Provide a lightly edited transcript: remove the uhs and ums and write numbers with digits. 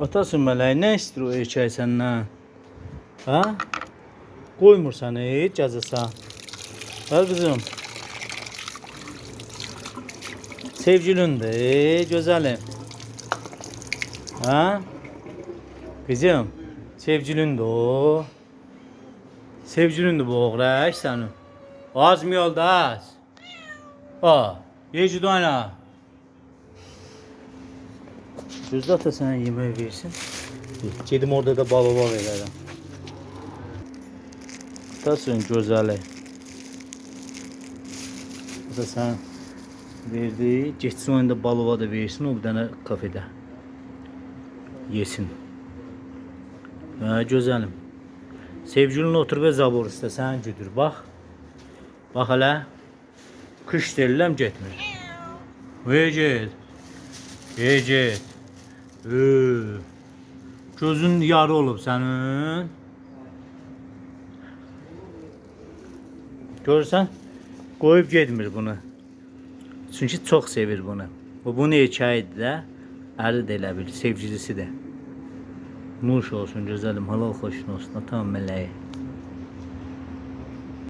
Atasın mələyi, nə istəyir o erkək səndən? Ha? Qoymursan heç yazısan. Al kızım. Sevgilindir, gözəlim. Ha? Kızım, sevgilindir o. Sevgilindir bu oğraş sənin. Az mı yolda az? Ha, yeci oyna. Gözdə ata sənə yemək versin. Gedim orada da balova verərəm. Atasın gözəli. Ata sən verdi. Getsin oyunda balova da versin o bir dənə kafede. Yesin. Ha, gözəlim. Sevgilin otur və zabor üstə sən güdür. Bax. Bax hələ. Kış deyiləm getmir. Ve get. Get. Gözün yarı olub sənin. Görürsən? Qoyub getmir bunu. Çünki çox sevir bunu. Bunu erkəyidir də. Əri də elə bilir. Sevgilisi də. Nuş olsun gözəlim. Halal xoşun olsun. Atam mələyi.